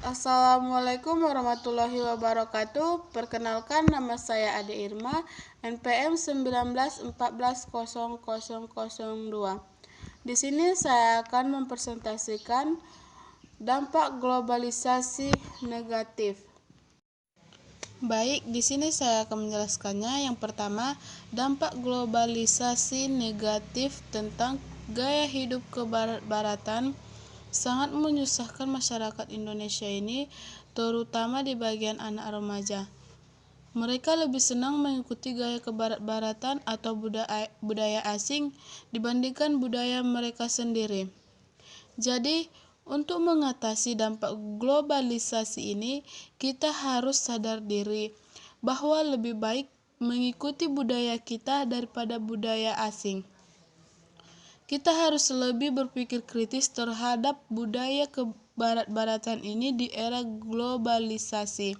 Assalamualaikum warahmatullahi wabarakatuh. Perkenalkan, nama saya Ade Irma, NPM 19144002. Di sini saya akan mempresentasikan dampak globalisasi negatif. Baik, di sini saya akan menjelaskannya. Yang pertama, dampak globalisasi negatif tentang gaya hidup kebarat-baratan sangat menyusahkan masyarakat Indonesia ini, terutama di bagian anak remaja. Mereka lebih senang mengikuti gaya kebarat-baratan atau budaya asing dibandingkan budaya mereka sendiri. Jadi, untuk mengatasi dampak globalisasi ini, kita harus sadar diri bahwa lebih baik mengikuti budaya kita daripada budaya asing. Kita harus lebih berpikir kritis terhadap budaya kebarat-baratan ini di era globalisasi.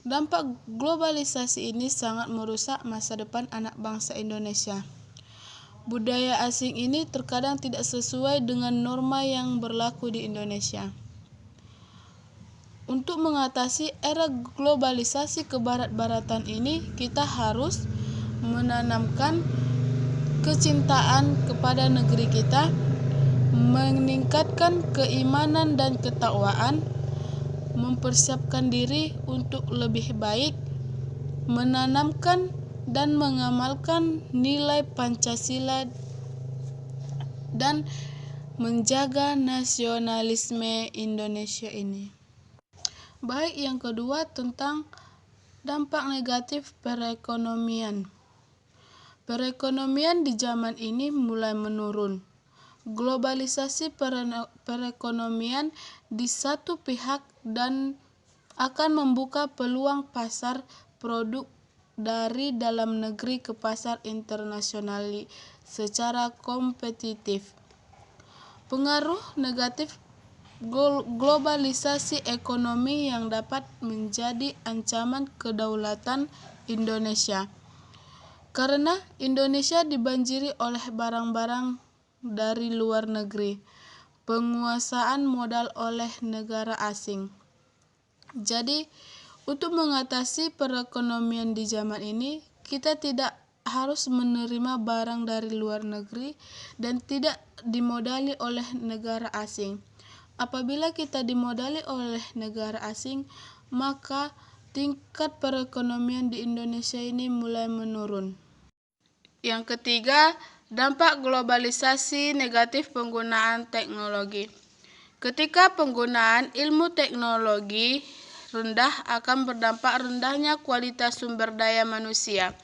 Dampak globalisasi ini sangat merusak masa depan anak bangsa Indonesia. Budaya asing ini terkadang tidak sesuai dengan norma yang berlaku di Indonesia. Untuk mengatasi era globalisasi kebarat-baratan ini, kita harus menanamkan kecintaan kepada negeri kita, meningkatkan keimanan dan ketakwaan, mempersiapkan diri untuk lebih baik, menanamkan dan mengamalkan nilai Pancasila, dan menjaga nasionalisme Indonesia ini. Baik, yang kedua tentang dampak negatif perekonomian. Perekonomian di zaman ini mulai menurun. Globalisasi perekonomian di satu pihak dan akan membuka peluang pasar produk dari dalam negeri ke pasar internasional secara kompetitif. Pengaruh negatif globalisasi ekonomi yang dapat menjadi ancaman kedaulatan Indonesia. Karena Indonesia dibanjiri oleh barang-barang dari luar negeri, penguasaan modal oleh negara asing. Jadi, untuk mengatasi perekonomian di zaman ini, kita tidak harus menerima barang dari luar negeri dan tidak dimodali oleh negara asing. Apabila kita dimodali oleh negara asing, maka tingkat perekonomian di Indonesia ini mulai menurun. Yang ketiga, dampak globalisasi negatif penggunaan teknologi. Ketika penggunaan ilmu teknologi rendah akan berdampak rendahnya kualitas sumber daya manusia.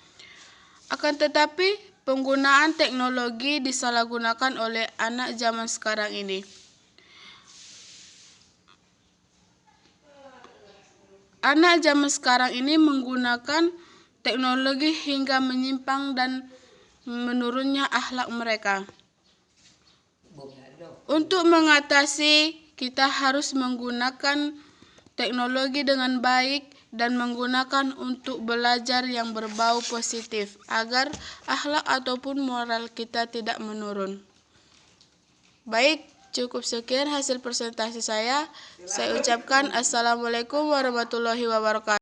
Akan tetapi, penggunaan teknologi disalahgunakan oleh anak zaman sekarang ini. Anak zaman sekarang ini menggunakan teknologi hingga menyimpang dan menurunnya akhlak mereka. Untuk mengatasi, kita harus menggunakan teknologi dengan baik dan menggunakan untuk belajar yang berbau positif agar akhlak ataupun moral kita tidak menurun. Baik, cukup sekian hasil presentasi saya. Saya ucapkan Assalamualaikum warahmatullahi wabarakatuh.